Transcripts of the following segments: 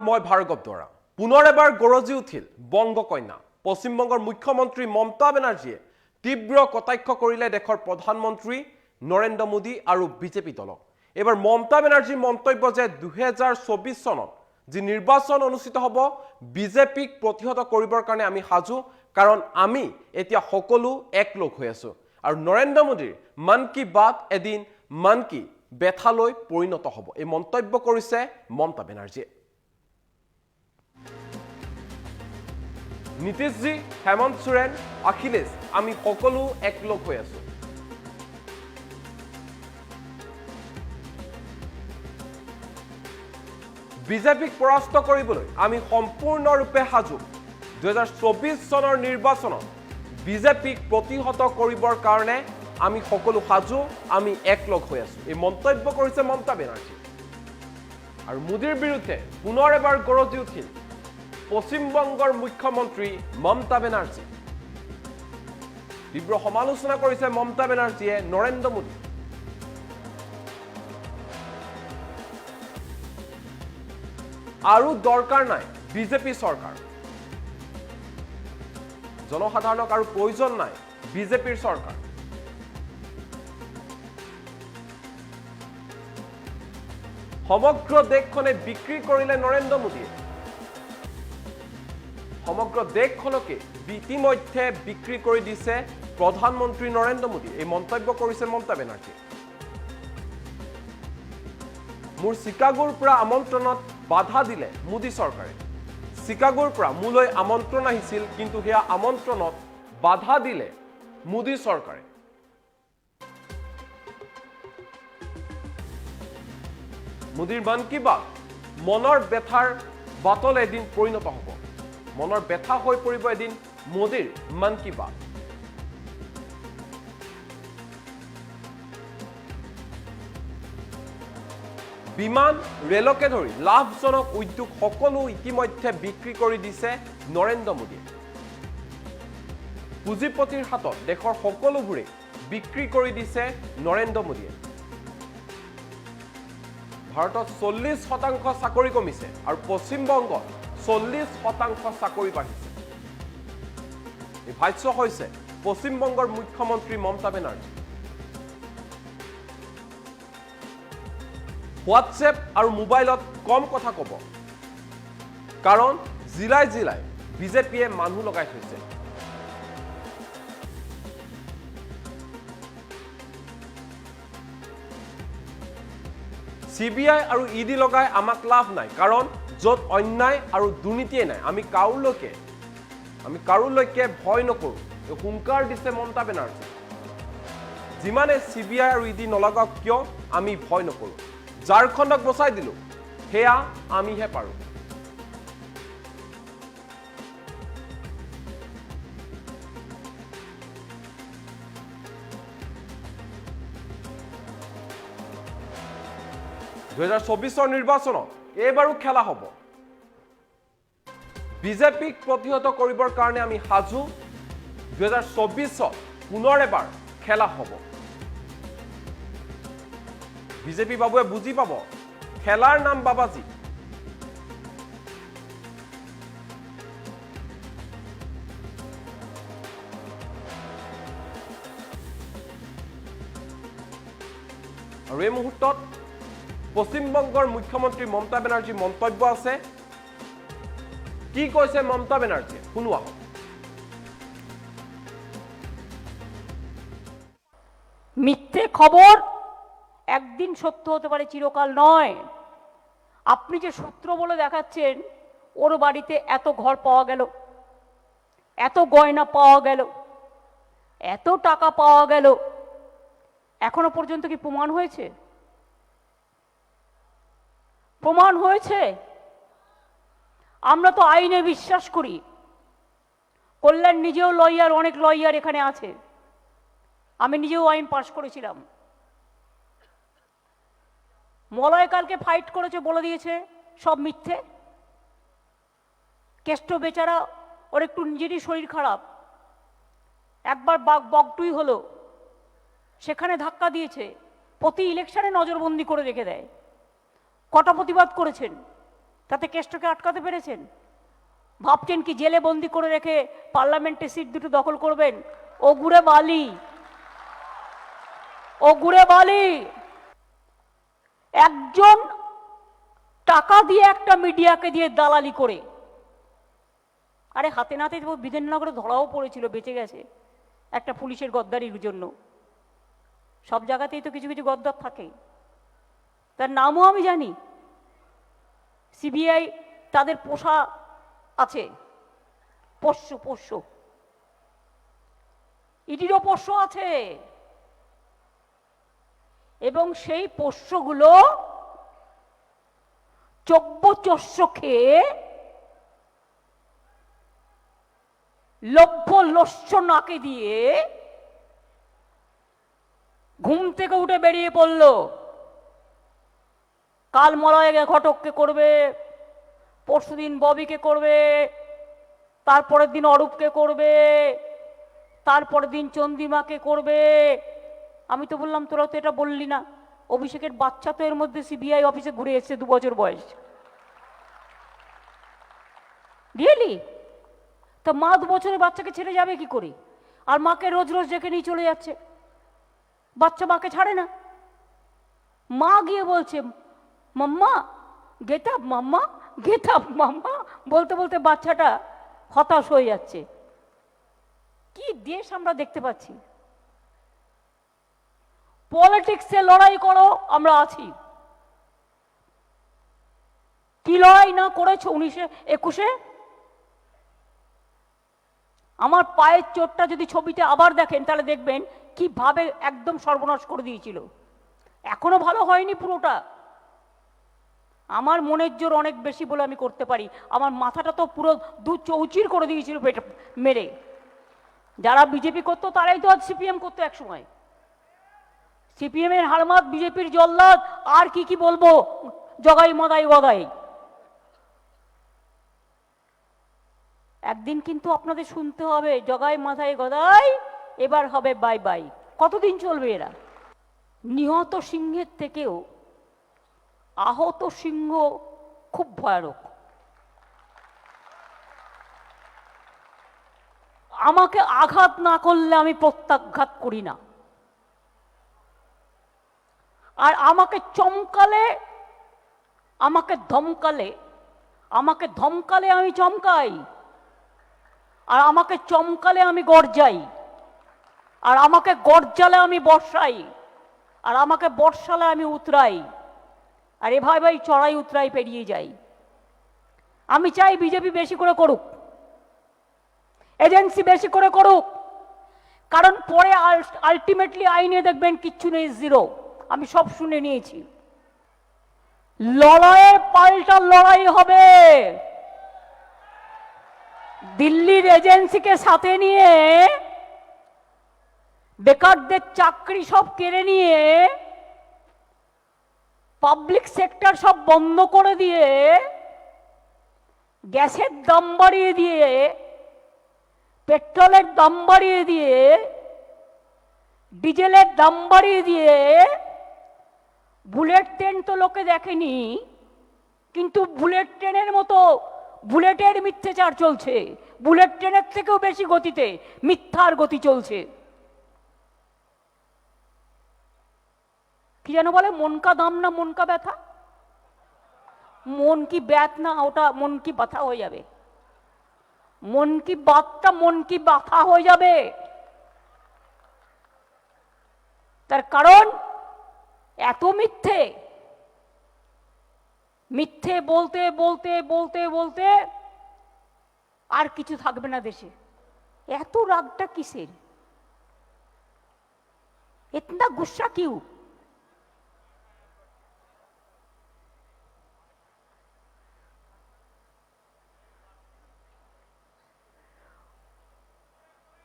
মই ভাৰ্গৱ দ্বাৰা পুনৰ এবাৰ গৰজি উঠিল বংগকন্যা পশ্চিমবংগৰ মুখ্যমন্ত্ৰী মমতা বেনাৰ্জীয়ে তীব্ৰ কটাক্ষ কৰিলে দেশৰ প্ৰধানমন্ত্ৰী নৰেন্দ্ৰ মোদী আৰু বিজেপি দলক এবাৰ মমতা বেনাৰ্জীৰ মন্তব্য যে 2024 চনত যি নিৰ্বাচন অনুষ্ঠিত হ'ব বিজেপিক প্ৰতিহত কৰিবৰ কাৰণে আমি সাজু কাৰণ আমি এতিয়া সকলো একলগ হৈ আছো আৰু নৰেন্দ্ৰ মোদীৰ মন কি বাত এদিন মন কি বেথালৈ পৰিণত হ'ব এই মন্তব্য কৰিছে মমতা বেনাৰ্জীয়ে নীতিশজী হেমন্ত সোৰেন অখিলেশ আমি সকলো একলগ হৈ আছো বিজেপিক পৰাস্ত কৰিবলৈ আমি সম্পূৰ্ণৰূপে সাজু 2024 চনৰ নিৰ্বাচনত বিজেপিক প্ৰতিহত কৰিবৰ কাৰণে আমি সকলো সাজু আমি একলগ হৈ আছো এই মন্তব্য কৰিছে মমতা বেনাৰ্জী আৰু মোদীৰ বিৰুদ্ধে পুনৰ এবাৰ গৰজি উঠিল পশ্চিমবংগৰ মুখ্যমন্ত্ৰী মমতা বেনাৰ্জী তীব্ৰ সমালোচনা কৰিছে মমতা বেনাৰ্জীয়ে নৰেন্দ্ৰ মোদী আৰু দৰকাৰ নাই বিজেপি চৰকাৰ জনসাধাৰণক আৰু প্ৰয়োজন নাই বিজেপিৰ চৰকাৰ সমগ্ৰ দেশখনে বিক্ৰী কৰিলে নৰেন্দ্ৰ মোদীয়ে সমগ্ৰ দেশখনকে ইতিমধ্যে বিক্ৰী কৰি দিছে প্ৰধানমন্ত্ৰী নৰেন্দ্ৰ মোদী এই মন্তব্য কৰিছে মমতা বেনাৰ্জী মোৰ চিকাগোৰ পৰা আমন্ত্ৰণত বাধা দিলে মোদী চৰকাৰে চিকাগোৰ পৰা মোলৈ আমন্ত্ৰণ আহিছিল কিন্তু হেয়া আমন্ত্ৰণত বাধা দিলে মোদী চৰকাৰে মোদীৰ মন কি বাত মনৰ ব্যথাৰ বাতল এদিন পৰিণত হ'ব মনৰ ব্যথা হৈ পৰিব এদিন মোদীৰ মন কি বাত বিমান ৰেলকে ধৰি লাভজনক উদ্যোগ সকলো ইতিমধ্যে বিক্ৰী কৰি দিছে নৰেন্দ্ৰ মোদীয়ে পুঁজিপতিৰ হাতত দেশৰ সকলোবোৰে বিক্ৰী কৰি দিছে নৰেন্দ্ৰ মোদীয়ে ভাৰতত 40% চাকৰি কমিছে আৰু পশ্চিমবংগত 40% চাকৰি বাঢ়িছে এই ভাষ্য হৈছে পশ্চিমবংগৰ মুখ্যমন্ত্ৰী মমতা বেনাৰ্জী হোৱাটছএপ আৰু মোবাইলত কম কথা ক'ব কাৰণ জিলাই জিলাই বিজেপিয়ে মানুহ লগাই থৈছে CBI আৰু ED লগাই আমাক লাভ নাই কাৰণ য'ত অন্যায় আৰু দুৰ্নীতিয়ে নাই আমি কাৰোলৈকে ভয় নকৰোঁ এই হুংকাৰ দিছে মমতা বেনাৰ্জী যিমানে CBI আৰু ED নলগাওক কিয় আমি ভয় নকৰোঁ ঝাৰখণ্ডক বচাই দিলো হেয়া আমিহে পাৰো নিৰ্বাচনত এইবাৰো খেলা হ'ব বিজেপিক প্ৰতিহত কৰিবৰ কাৰণে আমি সাজু 2024 পুনৰ এবাৰ খেলা হ'ব বিজেপি বাবুৱে বুজি পাব খেলাৰ নাম বাবাজী আৰু এই মুহূৰ্তত পশ্চিমবংগৰ মুখ্যমন্ত্ৰী মমতা বেনাৰ্জীৰ মন্তব্য আছে কি কৈছে মমতা বেনাৰ্জীয়ে শুনোৱা মিথ্যে খবর একদিন সত্য হতে পারে চিরকাল নয় আপনি যে সূত্র বলে দেখাচ্ছেন ওর বাড়িতে এত ঘর পাওয়া গেল এত গয়না পাওয়া গেল এত টাকা পাওয়া গেল এখনো পর্যন্ত কি প্রমাণ হয়েছে আমরা তো আইনে বিশ্বাস করি কল্যাণ নিজেও লয়ার অনেক লয়ার এখানে আছে আমি নিজেও আইন পাশ করেছিলাম মলয় কালকে ফাইট করেছে বলে দিয়েছে সব মিথ্যে কেষ্ট বেচারা ওর একটু নিজেরই শরীর খারাপ একবার বকটুই হলো সেখানে ধাক্কা দিয়েছে প্রতি ইলেকশনে নজরবন্দি করে রেখে দেয় কটা প্রতিবাদ করেছেন তাতে কেষ্টকে আটকাতে পেরেছেন? ভাবছেন কি জেলে বন্দি করে রেখে পার্লামেন্টে সিট দুটো দখল করবেন? ও গুড়ে বালি, ও গুড়ে বালি। একজন টাকা দিয়ে একটা মিডিয়াকে দিয়ে দালালি করে, আরে হাতে নাতে বিধাননগরে ধরাও পড়েছিল, বেঁচে গেছে একটা পুলিশের গদ্দারির জন্য। সব জায়গাতেই তো কিছু কিছু গদ্দার থাকে, তার নামও আমি জানি। সিবিআই তাদের পোষা আছে, পোষ্য, ইডিরও পোষ্য আছে, এবং সেই পোষ্যগুলো চব্য খেয়ে লভ্য লস্য নাকে দিয়ে ঘুম থেকে উঠে বেরিয়ে পড়ল। কাল মলয় ঘটককে করবে, পরশুদিন ববিকে করবে, তারপরের দিন অরূপকে করবে, তারপরের দিন চন্দ্রিমাকে করবে। আমি তো বললাম তোরা তো এটা বললি না, অভিষেকের বাচ্চা তো এর মধ্যে সিবিআই অফিসে ঘুরে এসছে, 2 বছর বয়স। রিয়েলি? তো মা 2 বছরের বাচ্চাকে ছেড়ে যাবে কি করে? আর মাকে রোজ রোজ ডেকে নিয়ে চলে যাচ্ছে, বাচ্চা মাকে ছাড়ে না। মা গিয়ে বলছে মাম্মা গেট আপ, মাম্মা গেট আপ, মাম্মা বলতে বলতে বাচ্চাটা হতাশ হয়ে যাচ্ছে। কি দেশ আমরা দেখতে পাচ্ছি! পলিটিক্সে লড়াই করো, আমরা আছি। কি লড়াই না করেছো 1921-এ? আমার পায়ের চোটটা যদি ছবিতে আবার দেখেন তাহলে দেখবেন কিভাবে একদম সর্বনাশ করে দিয়েছিল। এখনো ভালো হয়নি পুরোটা। আমার মনের জোর অনেক বেশি বলে আমি করতে পারি। আমার মাথাটা তো পুরো 2 চৌচির করে দিয়েছিল পেটে মেরে। যারা বিজেপি করতো তারাই তো আজ সিপিএম করতো এক সময়। সিপিএম এর হারমাত, বিজেপির জল্লাদ, আর কি বলবো, জগাই মদাই গদাই। একদিন কিন্তু আপনাদের শুনতে হবে জগাই মাথায় গদাই, এবার হবে বাই বাই। কতদিন চলবে এরা? নিহত সিংহের থেকেও আহত সিংহ খুব ভয়ানক। আমাকে আঘাত না করলে আমি প্রত্যাঘাত করি না, আর আমাকে চমকালে, আমাকে ধমকালে, আমাকে ধমকালে আমি চমকাই, আর আমাকে চমকালে আমি গর্জাই, আর আমাকে গর্জালে আমি বর্ষাই, আর আমাকে বর্ষালে আমি উতরাই, আর এভাবেই চড়াই উতরাই পেরিয়ে যাই। আমি চাই বিজেপি বেশি করে করুক, এজেন্সি বেশি করে করুক, কারণ পরে আলটিমেটলি আইনে দেখবেন কিচ্ছু নেই, জিরো। আমি সব শুনে নিয়েছি। লড়াইয়ের পাল্টা লড়াই হবে। দিল্লির এজেন্সিকে সাথে নিয়ে বেকারদের চাকরি সব কেড়ে নিয়ে পাবলিক সেক্টর সব বন্ধ করে দিয়ে, গ্যাসের দাম বাড়িয়ে দিয়ে, পেট্রোলের দাম বাড়িয়ে দিয়ে, ডিজেলের দাম বাড়িয়ে দিয়ে, বুলেট ট্রেন তো লোকে দেখেনি, কিন্তু বুলেট ট্রেনের মতো বুলেটের মিথ্যাচার চলছে। বুলেট ট্রেনের থেকেও বেশি গতিতে মিথ্যার গতি চলছে। কি যেন বলে, মন কা দাম না মন কা ব্যথা? মন কি ব্যাথ না, ওটা মন কি ব্যথা হয়ে যাবে। মন কি বাতটা মন কি ব্যথা হয়ে যাবে। তার কারণ এত মিথ্যে, মিথ্যে বলতে বলতে বলতে বলতে আর কিছু থাকবে না দেশে। এত রাগটা কিসের? इतना गुस्सा क्यों?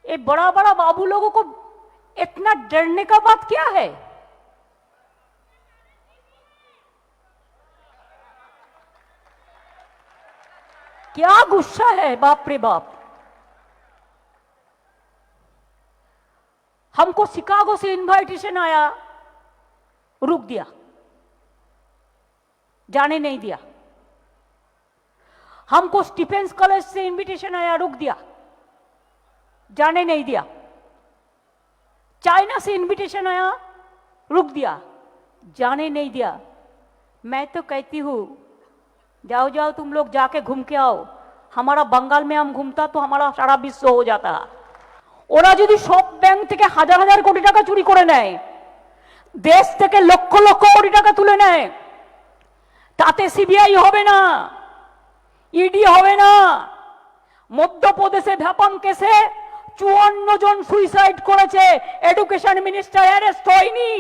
ये बड़ा बड़ा बाबू लोगों को इतना डरने का बात क्या है? क्या गुस्सा है, बाप रे बाप। हमको शिकागो से इनवाइटेशन आया, रुक दिया, जाने नहीं दिया। हमको स्टीफेंस कॉलेज से इनविटेशन आया, रुक दिया, जाने नहीं दिया। चाइना से इनविटेशन आया, रुक दिया, जाने नहीं दिया। मैं तो कहती हूं जाओ जाओ तुम लोग जाके घूम के आओ। हमारा बंगाल में हम घूमता तो हमारा सारा विश्व हो जाता। ওরা যদি সব ব্যাংক থেকে হাজার হাজার কোটি টাকা চুরি করে নেয়, দেশ থেকে লক্ষ লক্ষ কোটি টাকা তুলে নেয়, তাতে সিবিআই হবে না, ইডি হবে না। মধ্যপ্রদেশে ভ্যাপাং কেসে 54 জন সুইসাইড করেছে, এডুকেশন মিনিস্টার অ্যারেস্ট হয়নি।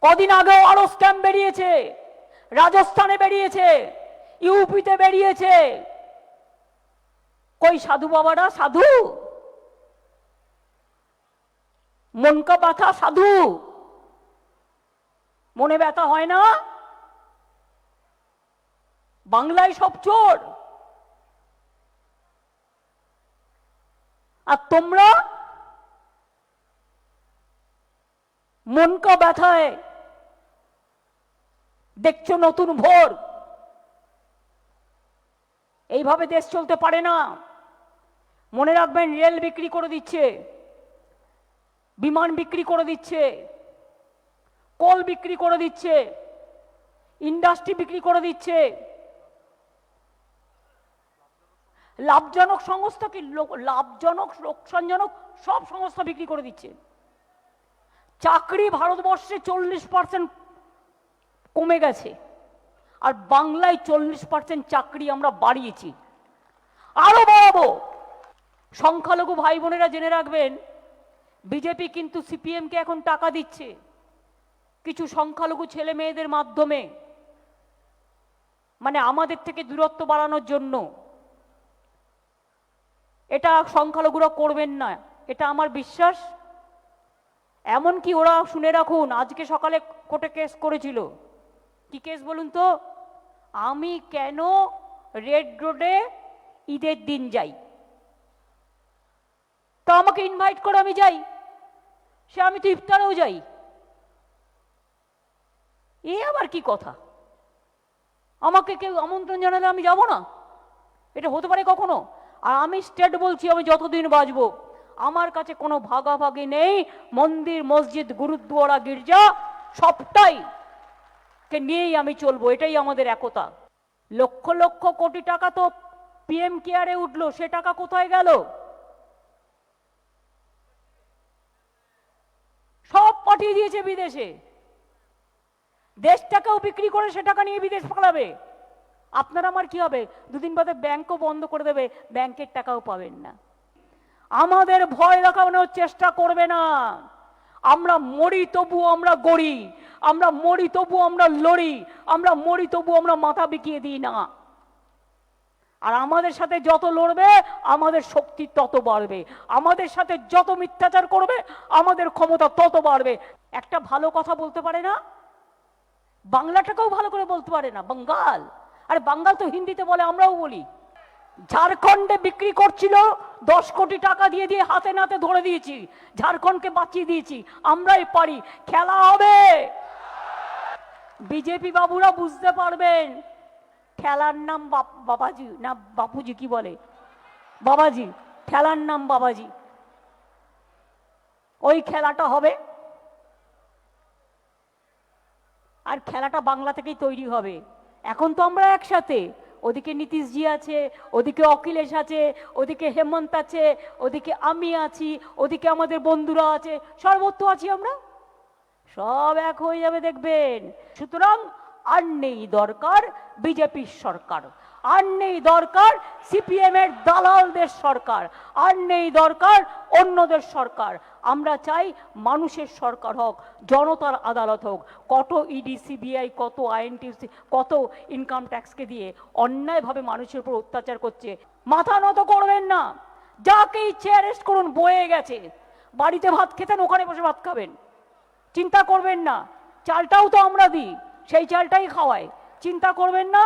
কদিন আগেও আরো স্ক্যাম বেরিয়েছে, রাজস্থানে বেরিয়েছে, ইউপিতে বেরিয়েছে। কই সাধু বাবারা? সাধু মন কা ব্যথা, সাধু মনে ব্যথা হয় না? বাংলায় সব চোর, আর তোমরা মন কা ব্যথায় দেখছো নতুন ভোর। এইভাবে দেশ চলতে পারে না। মনে রাখবেন, রেল বিক্রি করে দিচ্ছে, বিমান বিক্রি করে দিচ্ছে, কোল বিক্রি করে দিচ্ছে, ইন্ডাস্ট্রি বিক্রি করে দিচ্ছে। লাভজনক সংস্থা কি, লাভজনক লোকসানজনক সব সংস্থা বিক্রি করে দিচ্ছে। চাকরি ভারতবর্ষে 40% কমে গেছে, আর বাংলায় 40% চাকরি আমরা বাড়িয়েছি, আরো বাড়াবো। সংখ্যালঘু ভাই বোনেরা জেনে রাখবেন, বিজেপি কিন্তু সিপিএম কে এখন টাকা দিচ্ছে কিছু সংখ্যালঘু ছেলে মেয়েদের মাধ্যমে, মানে আমাদের থেকে দূরত্ব বাড়ানোর জন্য। এটা সংখ্যালঘুরা করবেন না, এটা আমার বিশ্বাস। এমনকি ওরা, শুনে রাখুন, আজকে সকালে কোর্টে কেস করেছিল। কি কেস বলুন তো? আমি কেন রেড রোডে ঈদের দিন যাই? তো আমাকে ইনভাইট করে আমি যাই, সে আমি তো ইফতারেও যাই। এ আবার কি কথা? আমাকে কেউ আমন্ত্রণ জানালে আমি যাব না? এটা হতে পারে কখনো? আর আমি স্টেট বলছি, আমি যতদিন বাঁচবো আমার কাছে কোনো ভাগাভাগি নেই। মন্দির, মসজিদ, গুরুদ্বারা, গির্জা সবটাই কে নিয়েই আমি চলবো, এটাই আমাদের একতা। লক্ষ লক্ষ কোটি টাকা তো পিএম কেয়ারে উঠলো, সে টাকা কোথায় গেল? সব পাঠিয়ে দিয়েছে বিদেশে। দেশটাকেও বিক্রি করে সে টাকা নিয়ে বিদেশ পালাবে। আপনার আমার কি হবে? দুদিন বাদে ব্যাংকও বন্ধ করে দেবে, ব্যাংকের টাকাও পাবেন না। আমাদের ভয় দেখানোর চেষ্টা করবে না। আমরা মরি তবু আমরা গড়ি, আমরা মরি তবু আমরা লড়ি, আমরা মরি তবু আমরা মাথা বিকিয়ে দিই না। আর আমাদের সাথে যত লড়বে আমাদের শক্তি তত বাড়বে, আমাদের সাথে যত মিথ্যাচার করবে আমাদের ক্ষমতা তত বাড়বে। একটা ভালো কথা বলতে পারে না, বাংলাটাকেও ভালো করে বলতে পারে না, বাঙ্গাল। আরে বাঙ্গাল তো হিন্দিতে বলে, আমরাও বলি। ঝাড়খণ্ডে বিক্রি করছিল, 10 কোটি টাকা দিয়ে দিয়ে হাতে নাতে ধরে দিয়েছি, ঝাড়খণ্ডকে বাঁচিয়ে দিয়েছি। আমরাই পারি, খেলা হবে। বিজেপি বাবুরা বুঝতে পারবেন, খেলার নাম বাবাজি না বাপুজি, কি বলে বাবাজি, খেলার নাম বাবাজি। ওই খেলাটা হবে, আর খেলাটা বাংলা থেকেই তৈরি হবে। এখন তো আমরা একসাথে, ওদিকে নীতিশজি আছে, ওদিকে অখিলেশ আছে, ওদিকে হেমন্ত আছে, ওদিকে আমি আছি, ওদিকে আমাদের বন্ধুরা আছে, সর্বত্র আছি আমরা, সব এক হয়ে যাবে দেখবেন। সুতরাং আর নেই দরকার বিজেপির সরকার, আর নেই দরকার সিপিএম এর দালালদের সরকার, আর নেই দরকার অন্যদের সরকার। আমরা চাই মানুষের সরকার হোক, জনতার আদালত হোক। কত ইডি, সিবিআই, কত আইএনটিসি, কত ইনকাম ট্যাক্সকে দিয়ে অন্যায়ভাবে মানুষের উপর অত্যাচার করছে। মাথা নত করবেন না, যাকে ইচ্ছে অ্যারেস্ট করুন, বয়ে গেছে। বাড়িতে ভাত খেতেন, ওখানে বসে ভাত খাবেন, চিন্তা করবেন না। চালটাও তো আমরা দিই, সেই চালটাই খাওয়াই, চিন্তা করবেন না।